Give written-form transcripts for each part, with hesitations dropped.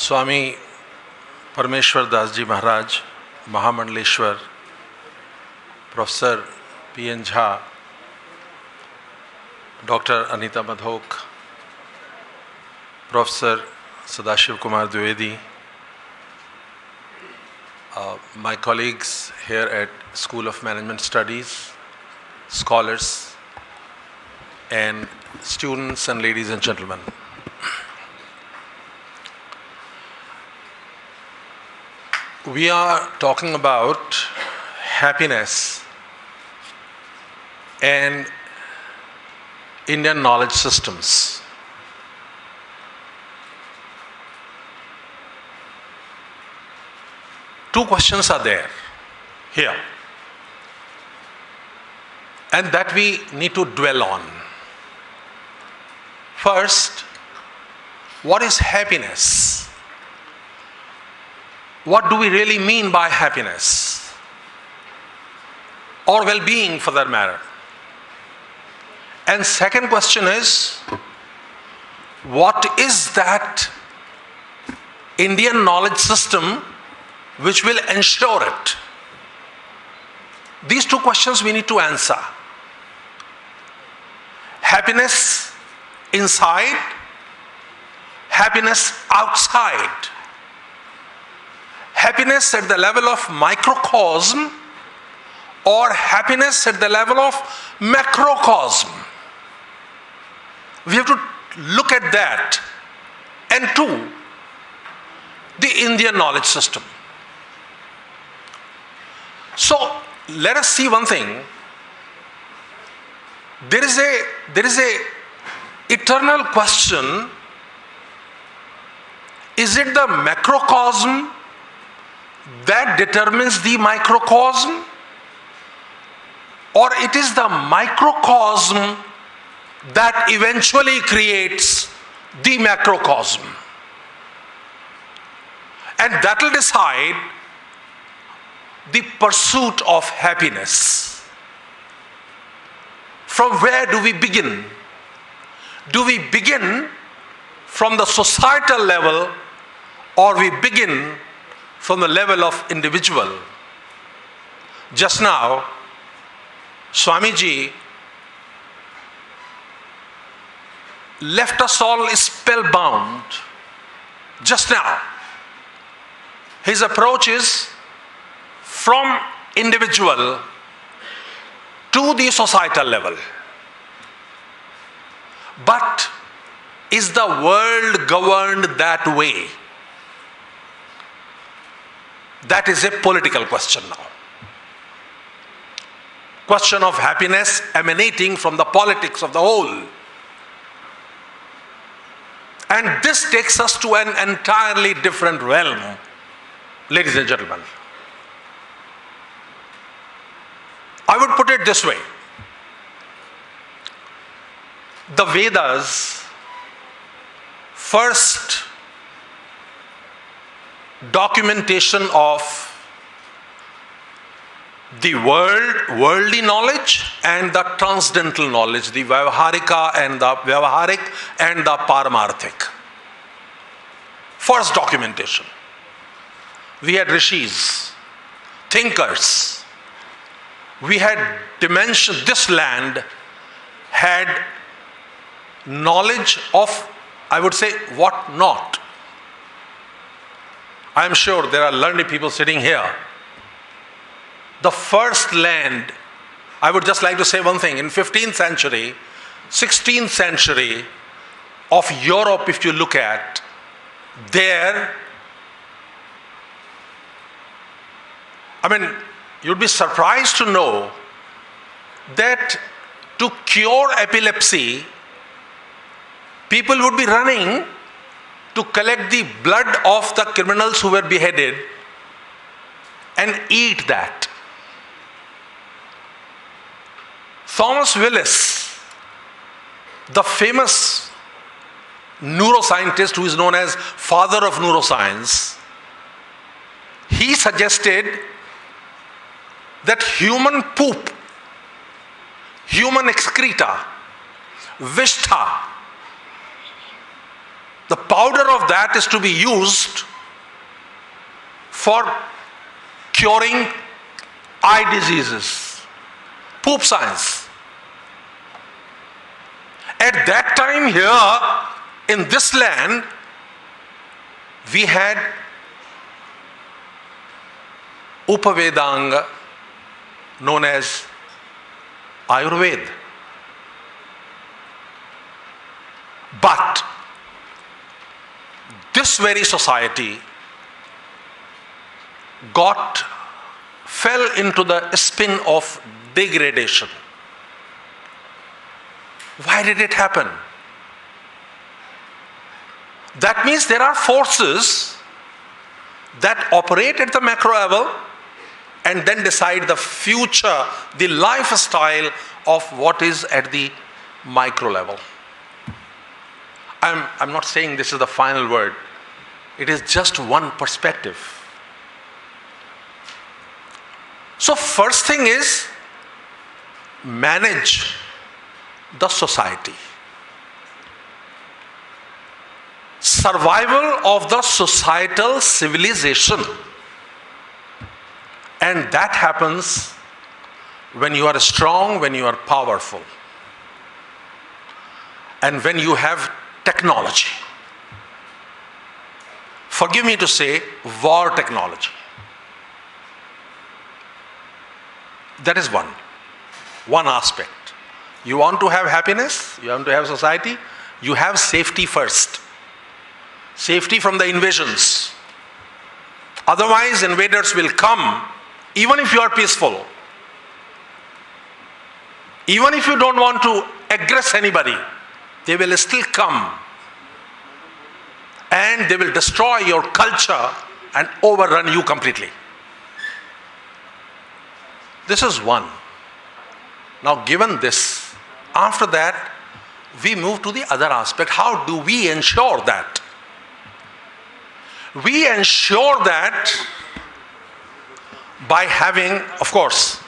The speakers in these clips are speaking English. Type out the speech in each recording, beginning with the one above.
Swami Parmeshwar Das ji Maharaj, Mahamandaleshwar, professor P N. Jha, doctor Anita Madhok, professor Sadashiv Kumar Dwivedi, my colleagues here at School of Management Studies, scholars, and students and ladies and gentlemen. We are talking about happiness and Indian knowledge systems. Two questions are there here, and that we need to dwell on. First, what is happiness? What do we really mean by happiness? Or well-being for that matter? And second question is, what is that Indian knowledge system which will ensure it? These two questions we need to answer. Happiness inside, happiness outside. Happiness at the level of microcosm or happiness at the level of macrocosm. We have to look at that. And two, the Indian knowledge system. So let us see one thing. There is a eternal question. Is it the macrocosm that determines the microcosm, or it is the microcosm that eventually creates the macrocosm? And that will decide the pursuit of happiness. From where do we begin? Do we begin from the societal level, or we begin from the level of individual? Just now, Swamiji left us all spellbound. Just now. His approach is from individual to the societal level. But is the world governed that way? That is a political question now. Question of happiness emanating from the politics of the whole. And this takes us to an entirely different realm, ladies and gentlemen. I would put it this way. The Vedas first documentation of the worldly knowledge and the transcendental knowledge, the Vyavaharika and the Vyavaharik and the Paramarthik. First documentation. We had rishis, thinkers. We had dimension. This land had knowledge of, I would say, what not. I am sure there are learned people sitting here. The first land, I would just like to say one thing. In 15th century, 16th century of Europe, if you look at, there, you'd be surprised to know that to cure epilepsy, people would be running to collect the blood of the criminals who were beheaded and eat that. Thomas Willis, the famous neuroscientist who is known as father of neuroscience, he suggested that human poop, human excreta, vishtha, The powder of that is to be used for curing eye diseases, poop science. At that time here, in this land, we had Upavedanga, known as Ayurveda. But this very society fell into the spin of degradation. Why did it happen? That means there are forces that operate at the macro level and then decide the future, the lifestyle of what is at the micro level. I'm not saying this is the final word. It is just one perspective. So first thing is manage the society. Survival of the societal civilization. And that happens when you are strong, when you are powerful, and when you have technology. Forgive me to say, war technology. That is one aspect. You want to have happiness, you want to have society, you have safety first. Safety from the invasions. Otherwise, invaders will come, even if you are peaceful. Even if you don't want to aggress anybody, they will still come. And they will destroy your culture and overrun you completely. This is one. Now, given this, after that, we move to the other aspect. How do we ensure that? We ensure that by having, of course,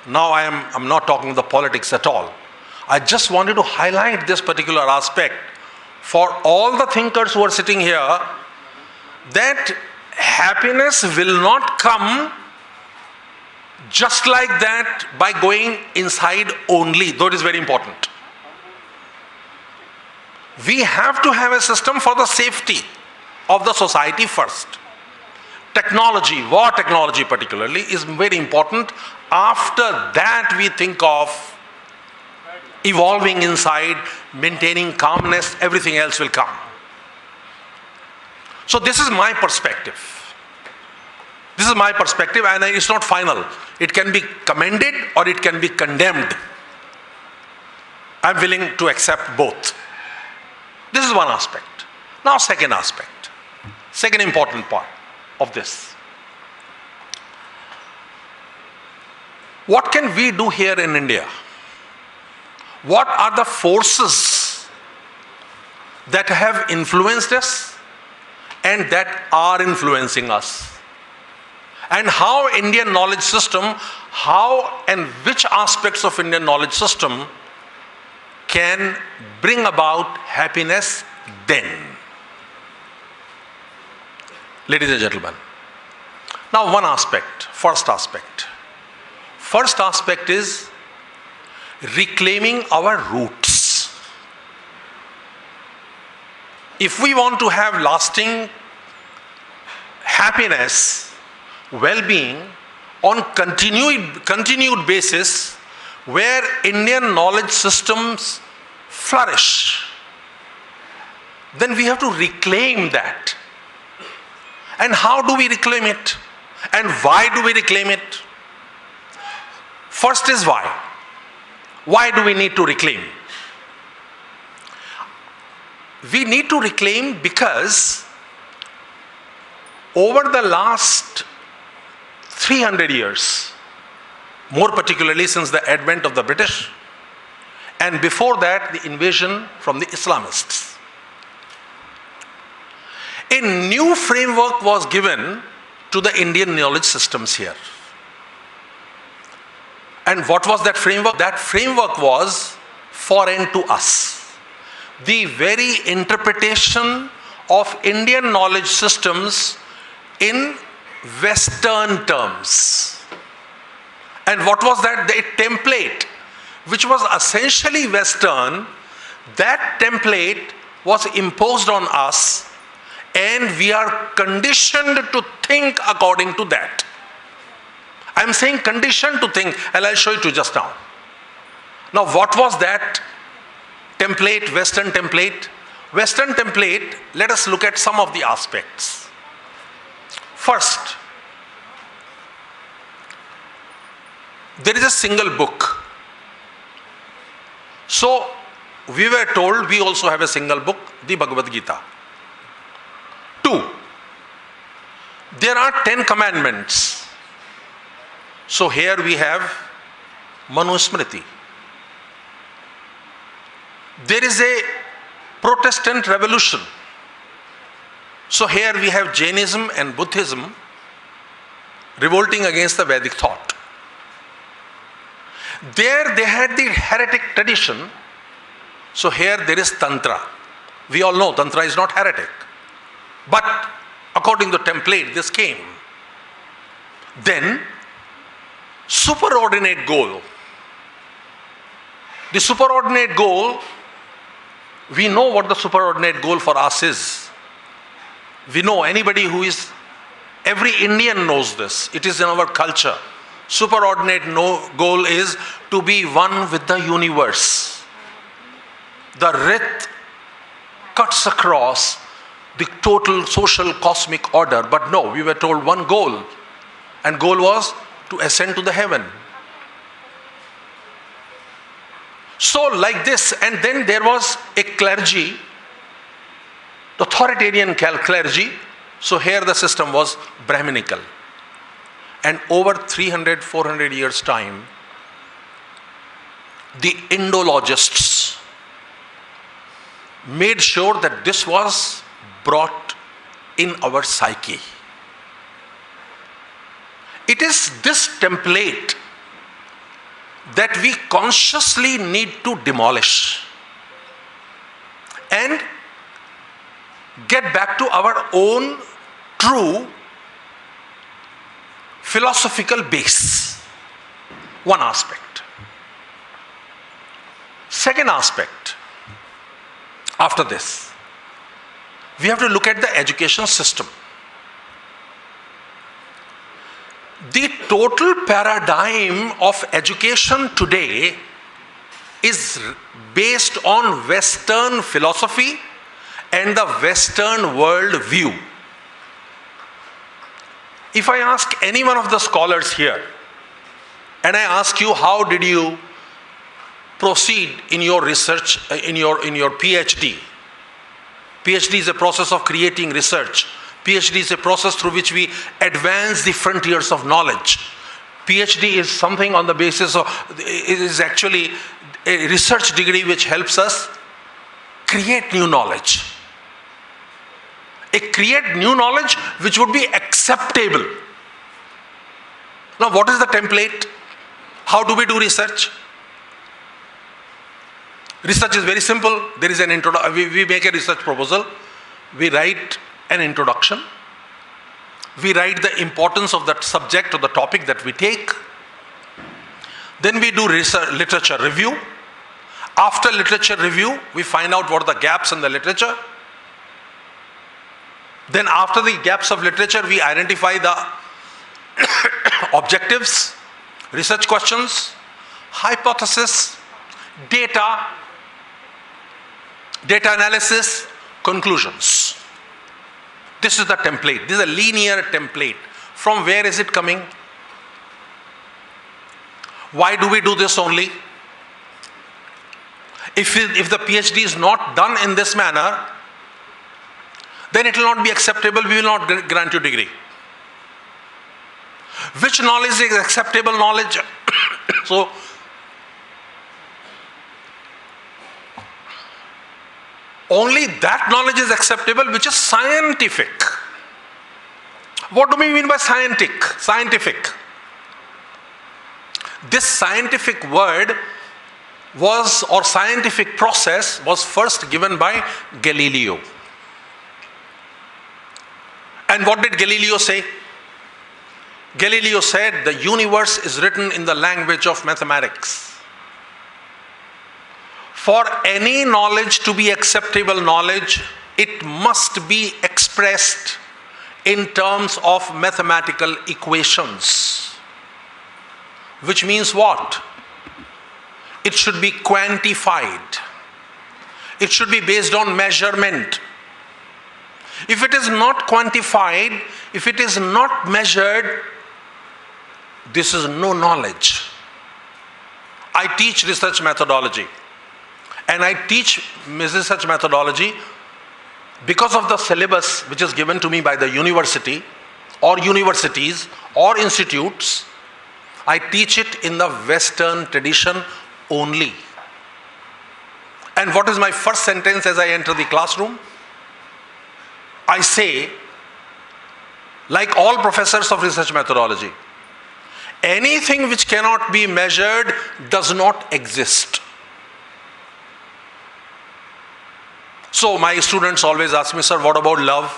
now I'm not talking the politics at all. I just wanted to highlight this particular aspect for all the thinkers who are sitting here, that happiness will not come just like that by going inside only, though it is very important. We have to have a system for the safety of the society first. Technology, war technology particularly, is very important. After that, we think of evolving inside, maintaining calmness, everything else will come. So this is my perspective. This is my perspective, and it's not final. It can be commended or it can be condemned. I'm willing to accept both. This is one aspect. Now, second aspect, second important part of this. What can we do here in India? What are the forces that have influenced us and that are influencing us? And how Indian knowledge system, how and which aspects of Indian knowledge system can bring about happiness then? Ladies and gentlemen, now one aspect, first aspect. First aspect is reclaiming our roots. If we want to have lasting happiness, well-being on continued basis, where Indian knowledge systems flourish, then we have to reclaim that. And how do we reclaim it? And why do we reclaim it? First is why. Why do we need to reclaim? We need to reclaim because over the last 300 years, more particularly since the advent of the British, and before that the invasion from the Islamists, a new framework was given to the Indian knowledge systems here. And what was that framework? That framework was foreign to us. the very interpretation of Indian knowledge systems in Western terms. And what was that? The template, which was essentially Western, that template was imposed on us, and we are conditioned to think according to that. I am saying conditioned to think, and I'll show it to you just now. Now, what was that template, Western template? Western template, let us look at some of the aspects. First, there is a single book. So, we were told we also have a single book, the Bhagavad Gita. 2, there are 10 commandments. So, here we have Manu Smriti. There is a Protestant revolution. So, here we have Jainism and Buddhism revolting against the Vedic thought. There they had the heretic tradition. So here there is Tantra. We all know Tantra is not heretic. But according to the template, this came. Then, superordinate goal. The superordinate goal, we know what the superordinate goal for us is. We know, anybody who is, every Indian knows this. It is in our culture. Superordinate goal is to be one with the universe. The Rit cuts across the total social cosmic order. But no, we were told one goal. And goal was to ascend to the heaven. So like this, and then there was a clergy, authoritarian clergy. So here the system was Brahminical. And over 300, 400 years' time, the Indologists made sure that this was brought in our psyche. It is this template that we consciously need to demolish and get back to our own true philosophical base. One aspect. Second aspect, after this, we have to look at the education system. The total paradigm of education today is based on Western philosophy and the Western world view. If I ask any one of the scholars here, and I ask you, how did you proceed in your research, in your PhD? PhD is a process of creating research. PhD is a process through which we advance the frontiers of knowledge. PhD is something on the basis of, it is actually a research degree which helps us create new knowledge. Create new knowledge which would be acceptable. Now, what is the template? How do we do research? Research is very simple. There is an introduction. We make a research proposal. We write an introduction. We write the importance of that subject or the topic that we take. Then we do research, literature review. After literature review, we find out what are the gaps in the literature. Then after the gaps of literature, we identify the objectives, research questions, hypothesis, data analysis, conclusions. This is the template. This is a linear template. From where is it coming? Why do we do this only? If the PhD is not done in this manner, then it will not be acceptable. We will not grant you degree. Which knowledge is acceptable knowledge? So, only that knowledge is acceptable which is scientific. What do we mean by scientific? This scientific word or scientific process was first given by Galileo. And what did Galileo say? Galileo said the universe is written in the language of mathematics. For any knowledge to be acceptable knowledge, it must be expressed in terms of mathematical equations. Which means what? It should be quantified. It should be based on measurement. If it is not quantified, if it is not measured, this is no knowledge. I teach research methodology. And I teach research methodology because of the syllabus which is given to me by the university or universities or institutes. I teach it in the Western tradition only. And what is my first sentence as I enter the classroom? I say, like all professors of research methodology, anything which cannot be measured does not exist. So my students always ask me, sir, what about love?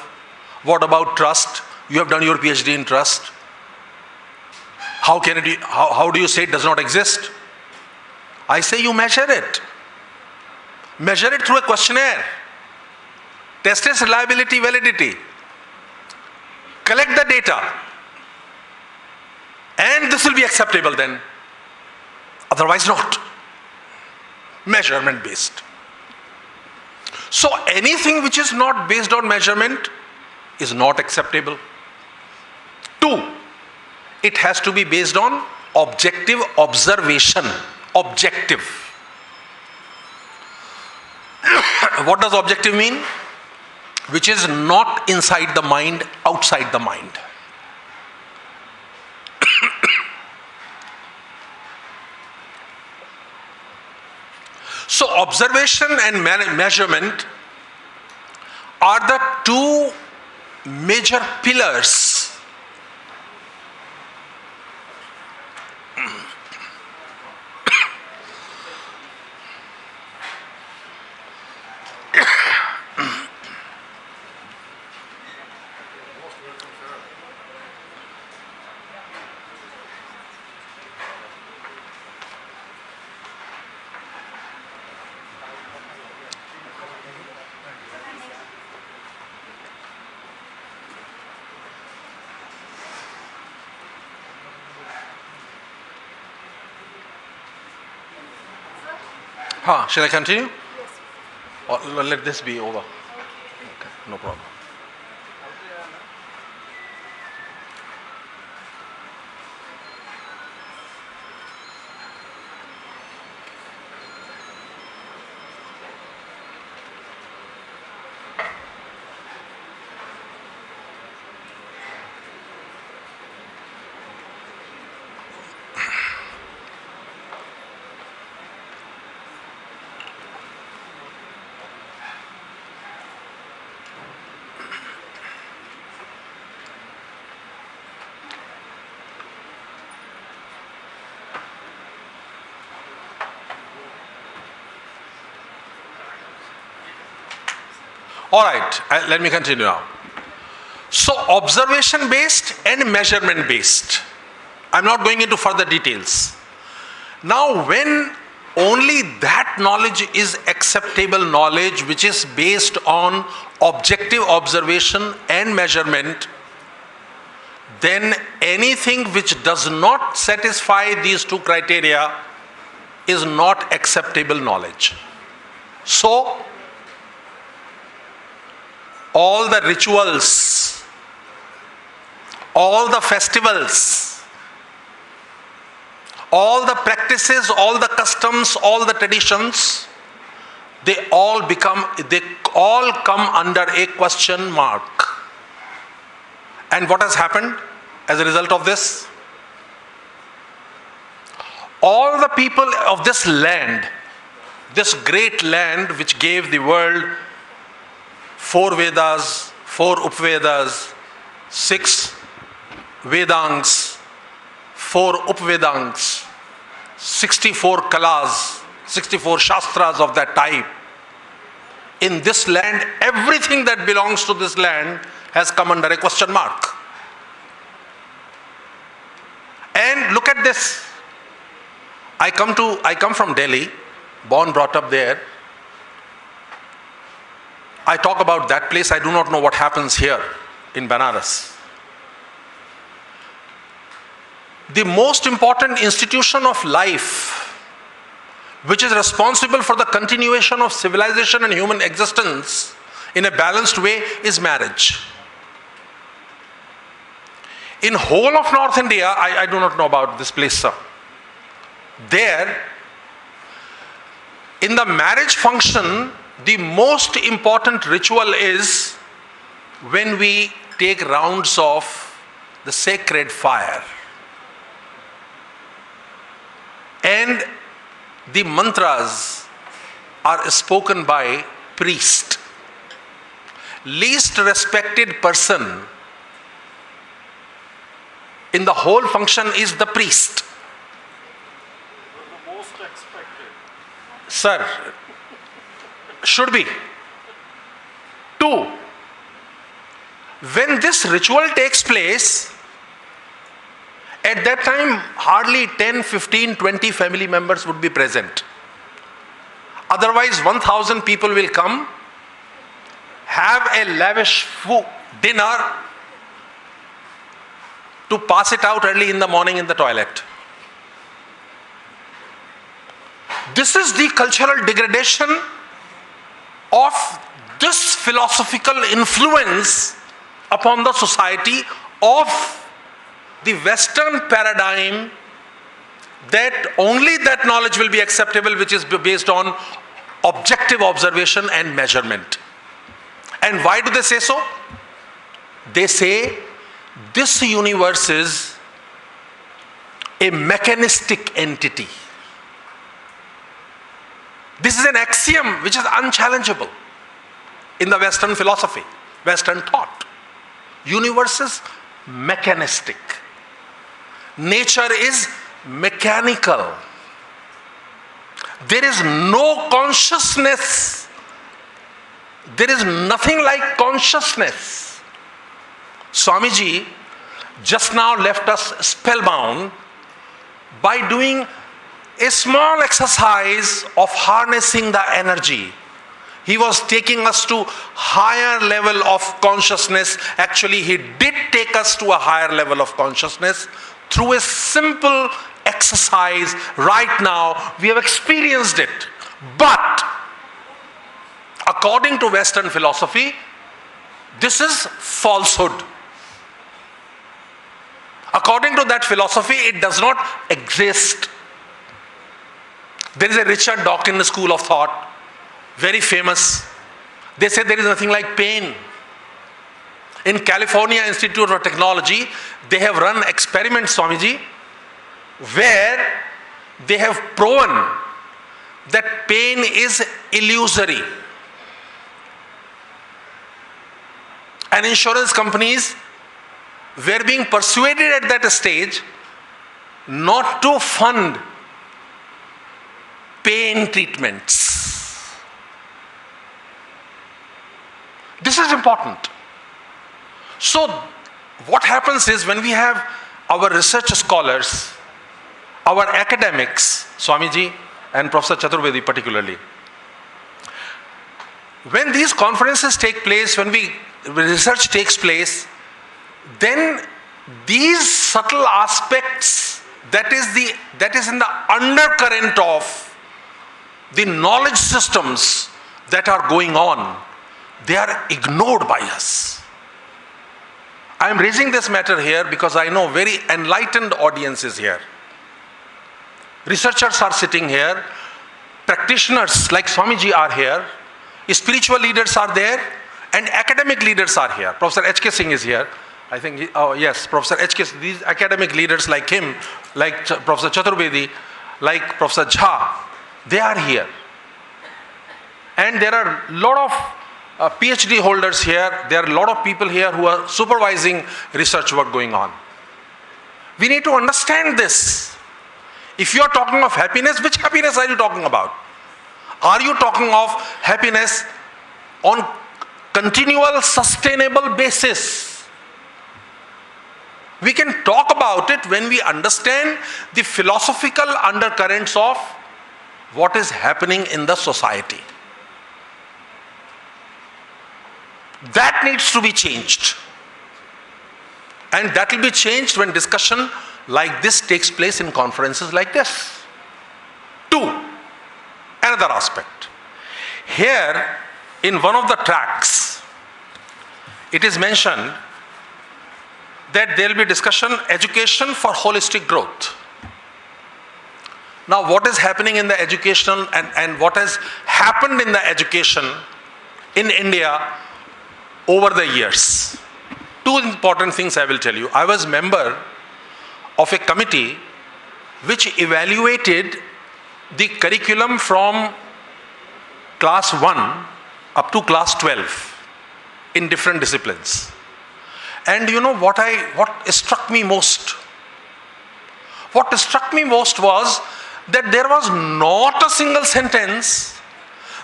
What about trust? You have done your PhD in trust. How do you say it does not exist? I say you measure it. Measure it through a questionnaire. Test its reliability, validity. Collect the data. And this will be acceptable then. Otherwise not. Measurement based. So anything which is not based on measurement is not acceptable. 2, it has to be based on objective observation. Objective. What does objective mean? Which is not inside the mind, outside the mind. So observation and measurement are the two major pillars Shall I continue? Yes. Or let this be over. Okay, no problem. All right, let me continue now. So observation based and measurement based. I'm not going into further details. Now when only that knowledge is acceptable knowledge which is based on objective observation and measurement, then anything which does not satisfy these two criteria is not acceptable knowledge. So all the rituals, all the festivals, all the practices, all the customs, all the traditions, they all come under a question mark. And what has happened as a result of this? All the people of this land, this great land which gave the world 4 Vedas, 4 Upvedas, 6 Vedangs, 4 Upvedangs, 64 Kalas, 64 Shastras of that type. In this land, everything that belongs to this land has come under a question mark. And look at this. I come from Delhi, born, brought up there. I talk about that place. I do not know what happens here in Banaras. The most important institution of life, which is responsible for the continuation of civilization and human existence in a balanced way, is marriage. In whole of North India, I do not know about this place, sir. There, in the marriage function, the most important ritual is when we take rounds of the sacred fire. And the mantras are spoken by priest. Least respected person in the whole function is the priest. The most expected. Sir, should be. 2. When this ritual takes place, at that time hardly 10, 15, 20 family members would be present. Otherwise 1,000 people will come, have a lavish dinner, to pass it out early in the morning in the toilet. This is the cultural degradation of this philosophical influence upon the society of the Western paradigm, that only that knowledge will be acceptable which is based on objective observation and measurement. And why do they say so? They say this universe is a mechanistic entity. This is an axiom which is unchallengeable in the Western philosophy, Western thought. Universe is mechanistic. Nature is mechanical. There is no consciousness. There is nothing like consciousness. Swamiji just now left us spellbound by doing a small exercise of harnessing the energy. He was taking us to higher level of consciousness. Actually, he did take us to a higher level of consciousness through a simple exercise. Right now, we have experienced it. But according to Western philosophy, this is falsehood. According to that philosophy, it does not exist. There is a Richard Dawkins school of thought, very famous. They say there is nothing like pain. In California Institute of Technology, they have run experiments, Swamiji, where they have proven that pain is illusory. And insurance companies were being persuaded at that stage not to fund pain treatments. This is important. So what happens is, when we have our research scholars, our academics, Swamiji and Professor Chaturvedi particularly, when these conferences take place, when research takes place, then these subtle aspects that is in the undercurrent of the knowledge systems that are going on, they are ignored by us. I am raising this matter here because I know very enlightened audiences here. Researchers are sitting here, practitioners like Swamiji are here, spiritual leaders are there, and academic leaders are here. Professor H.K. Singh is here. I think, yes, Professor H.K. These academic leaders like him, like Professor Chaturvedi, like Professor Jha, they are here. And there are a lot of PhD holders here. There are a lot of people here who are supervising research work going on. We need to understand this. If you are talking of happiness, which happiness are you talking about? Are you talking of happiness on continual sustainable basis? We can talk about it when we understand the philosophical undercurrents of what is happening in the society. That needs to be changed. And that will be changed when discussion like this takes place in conferences like this. Two, another aspect. Here, in one of the tracks, it is mentioned that there will be discussion, education for holistic growth. Now, what is happening in the education and what has happened in the education in India over the years? Two important things I will tell you. I was member of a committee which evaluated the curriculum from class 1 up to class 12 in different disciplines. And you know what struck me most? What struck me most was that there was not a single sentence,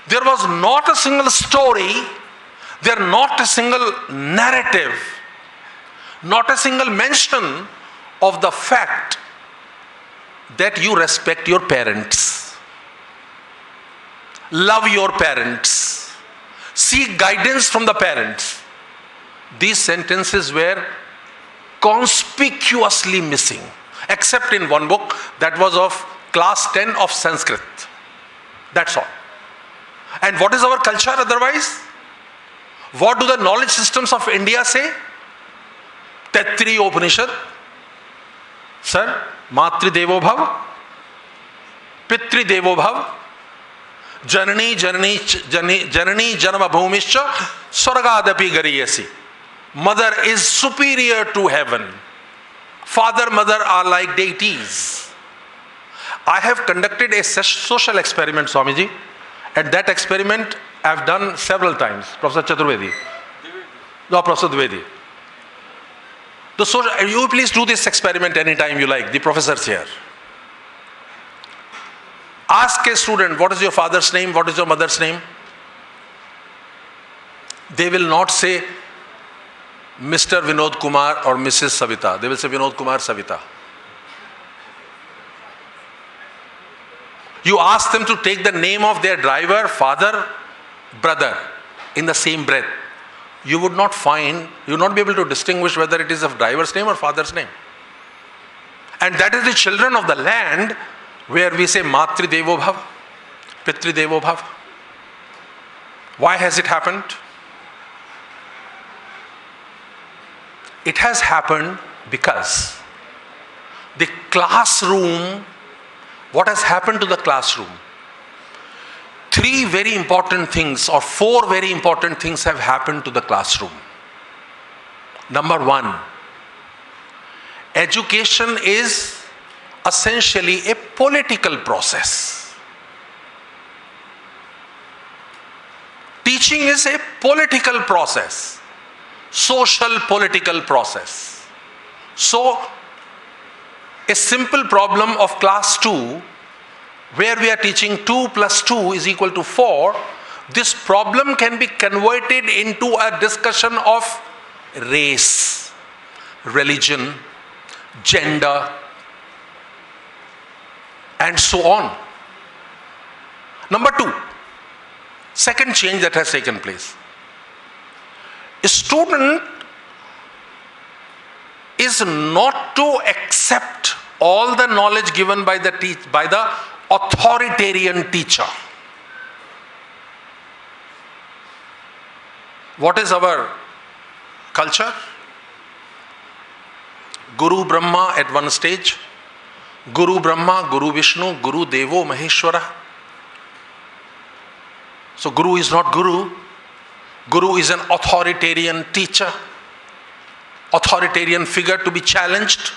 there was not a single story, there not a single narrative, not a single mention of the fact that you respect your parents, love your parents, seek guidance from the parents. These sentences were conspicuously missing, except in one book that was of class 10 of Sanskrit. That's all. And what is our culture otherwise? What do the knowledge systems of India say? Taittiriya Upanishad. Sir, Matri Devo Bhav, Pitri Devo Bhav, Janani Janama Bhumischa, Swargadapi Gariyasi. Mother is superior to heaven. Father, mother are like deities. I have conducted a social experiment, Swamiji, and that experiment I have done several times. Professor Chaturvedi. No, Professor Dwivedi. You please do this experiment anytime you like. The professor's here. Ask a student, what is your father's name? What is your mother's name? They will not say Mr. Vinod Kumar or Mrs. Savita. They will say Vinod Kumar Savita. You ask them to take the name of their driver, father, brother in the same breath. You would not be able to distinguish whether it is a driver's name or father's name. And that is the children of the land where we say Matri Devo Bhav, Pitri Devo Bhav. Why has it happened? It has happened because the classroom, what has happened to the classroom? Three very important things or four very important things have happened to the classroom. Number one, education is essentially a political process. Teaching is a political process, social political process. So, a simple problem of class 2, where we are teaching 2 plus 2 is equal to 4, this problem can be converted into a discussion of race, religion, gender, and so on. Number 2, second change that has taken place. A student is not to accept all the knowledge given by the authoritarian teacher. What is our culture? Guru Brahma at one stage, Guru Brahma, Guru Vishnu, Guru Devo Maheshwara. So Guru is not Guru. Guru is an authoritarian teacher, authoritarian figure to be challenged.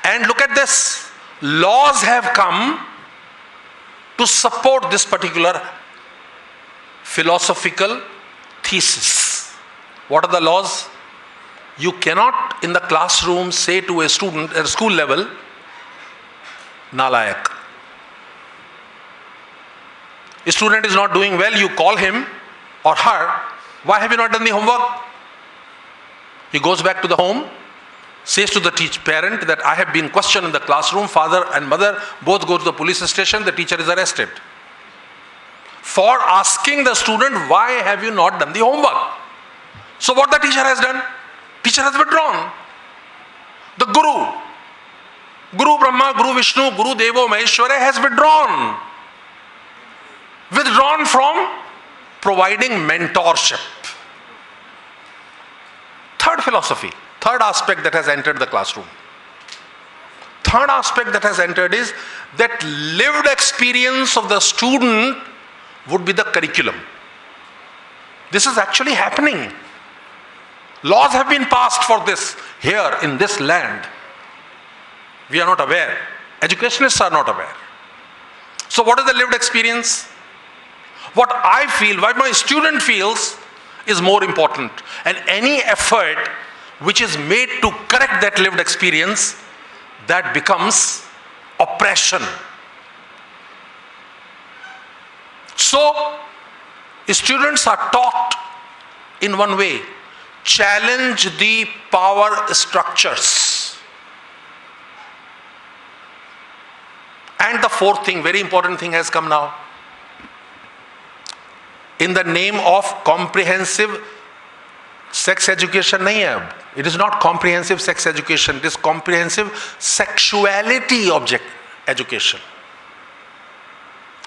And look at this. Laws have come to support this particular philosophical thesis. What are the laws? You cannot in the classroom say to a student at school level, Nalayak. A student is not doing well, you call him or her, why have you not done the homework? He goes back to the home, says to the parent that I have been questioned in the classroom, father and mother both go to the police station, the teacher is arrested. For asking the student, why have you not done the homework? So what the teacher has done? Teacher has withdrawn. The Guru Brahma, Guru Vishnu, Guru Devo Maheshwara has withdrawn. Withdrawn from providing mentorship. Third philosophy, third aspect that has entered the classroom. Third aspect that has entered is that lived experience of the student would be the curriculum. This is actually happening. Laws have been passed for this here in this land. We are not aware. Educationists are not aware. So what is the lived experience? What I feel, what my student feels is more important. And any effort which is made to correct that lived experience, that becomes oppression. So, students are taught in one way, challenge the power structures. And the fourth thing, very important thing has come now. In the name of comprehensive sex education, nahi hai. It is not comprehensive sex education, it is comprehensive sexuality education.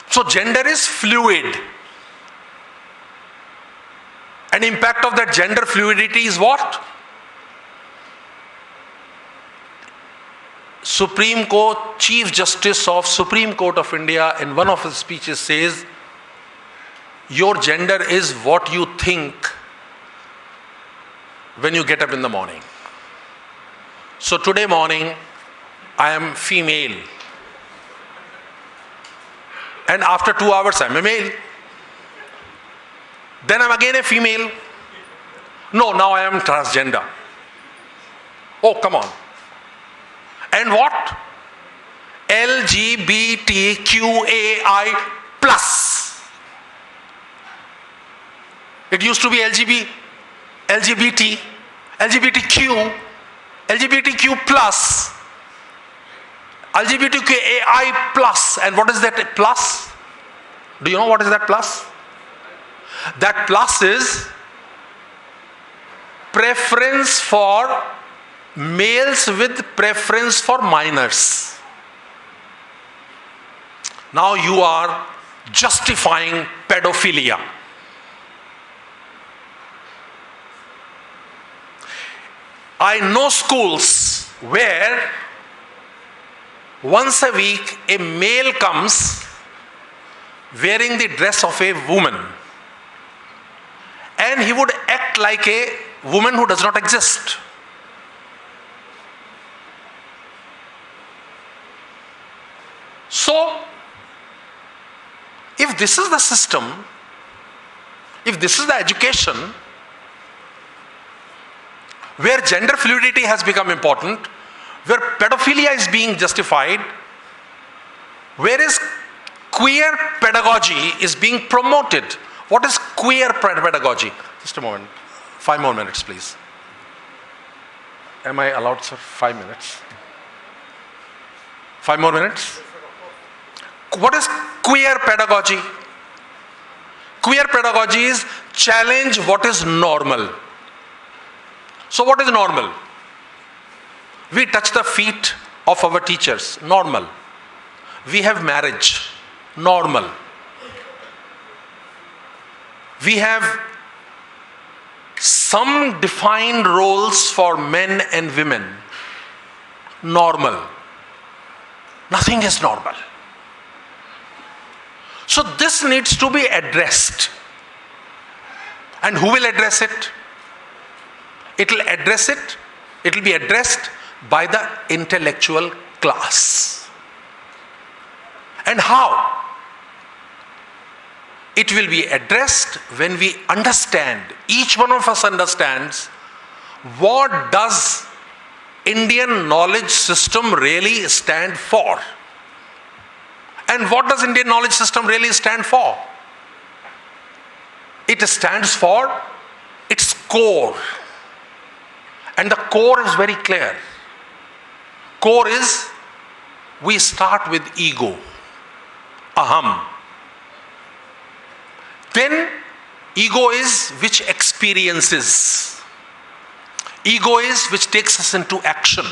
So gender is fluid. And impact of that gender fluidity is what? Supreme Court, Chief Justice of Supreme Court of India in one of his speeches says, your gender is what you think when you get up in the morning. So today morning, I am female. And after 2 hours, I am a male. Then I am again a female. No, now I am transgender. Oh, come on. And what? LGBTQAI plus. It used to be LGBT, LGBTQ, LGBTQ plus, LGBTQAI plus. And what is that plus? Do you know what is that plus? That plus is preference for males with preference for minors. Now you are justifying pedophilia. I know schools where once a week a male comes wearing the dress of a woman, and he would act like a woman who does not exist. So, if this is the system, if this is the education, where gender fluidity has become important, where pedophilia is being justified, whereas queer pedagogy is being promoted. What is queer pedagogy? Just a moment. 5 more minutes, please. Am I allowed, sir? 5 minutes. 5 more minutes? What is queer pedagogy? Queer pedagogy is challenge what is normal. So what is normal? We touch the feet of our teachers, normal. We have marriage, normal. We have some defined roles for men and women, normal. Nothing is normal. So this needs to be addressed. And who will address it? It will be addressed by the intellectual class. And how? It will be addressed when we understand, each one of us understands, what does Indian knowledge system really stand for? And what does Indian knowledge system really stand for? It stands for its core. And the core is very clear. Core is, we start with ego, aham. Then ego is which experiences. Ego is which takes us into action.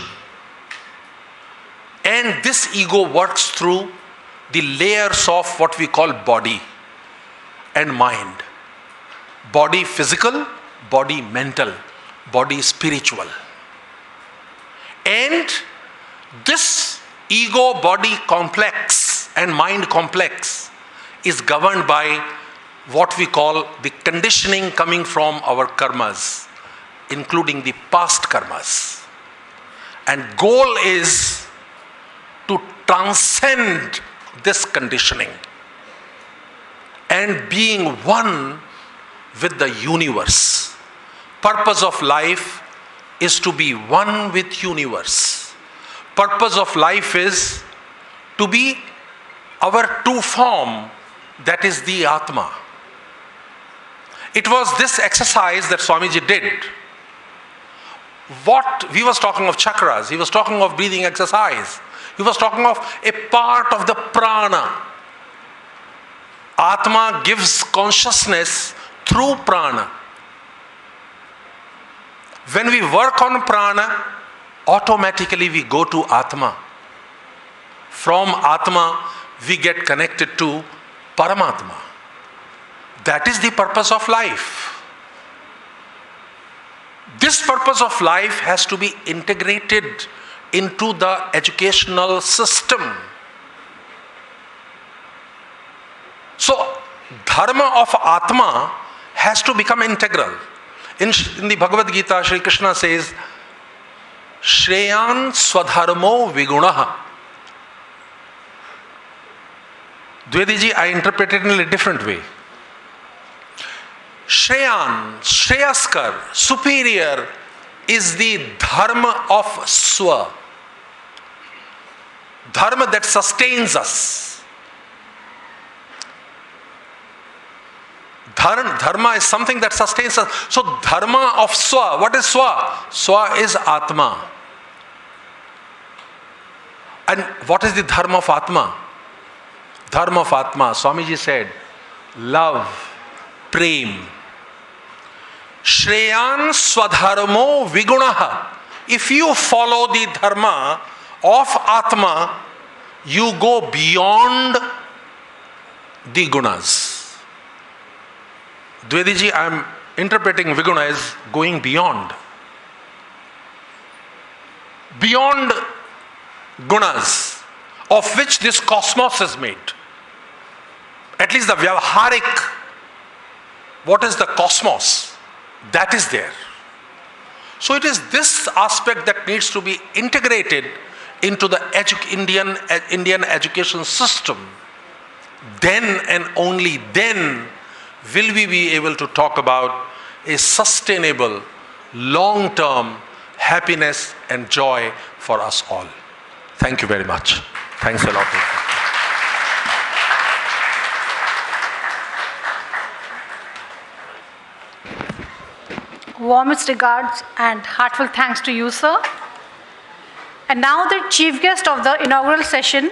And this ego works through the layers of what we call body and mind. Body physical, body mental, body spiritual. And this ego-body complex and mind complex is governed by what we call the conditioning coming from our karmas, including the past karmas. And goal is to transcend this conditioning and being one with the universe. Purpose of life is to be one with universe. Purpose of life is to be our true form, that is the Atma. It was this exercise that Swamiji did. He was talking of chakras, he was talking of breathing exercise, he was talking of a part of the prana. Atma gives consciousness through prana. When we work on prana, automatically we go to Atma. From Atma, we get connected to Paramatma. That is the purpose of life. This purpose of life has to be integrated into the educational system. So, dharma of Atma has to become integral. In the Bhagavad Gita, Shri Krishna says, Shreyan Swadharmo Vigunaha. Dvediji, I interpret it in a different way. Shreyan, Shreyaskar, superior is the dharma of Swa. Dharma that sustains us. Dharma is something that sustains us. So dharma of Swa, what is Swa? Swa is Atma. And what is the dharma of Atma? Dharma of Atma, Swamiji said, love, prem. Shreyan Swadharmo Vigunaha. If you follow the dharma of Atma, you go beyond the gunas. Dvediji, I am interpreting Viguna as going beyond. Beyond gunas, of which this cosmos is made. At least the vyavaharik, what is the cosmos? That is there. So it is this aspect that needs to be integrated into the Indian education system. Then and only then will we be able to talk about a sustainable, long-term happiness and joy for us all. Thank you very much. Thanks a lot. Warmest regards and heartfelt thanks to you, sir. And now the chief guest of the inaugural session,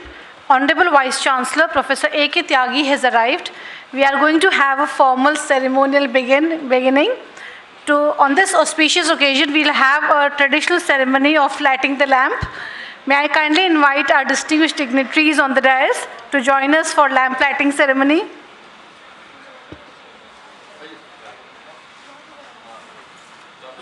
Honorable Vice Chancellor Professor A.K. Tyagi has arrived. We are going to have a formal ceremonial beginning. On this auspicious occasion, we'll have a traditional ceremony of lighting the lamp. May I kindly invite our distinguished dignitaries on the dais to join us for lamp lighting ceremony.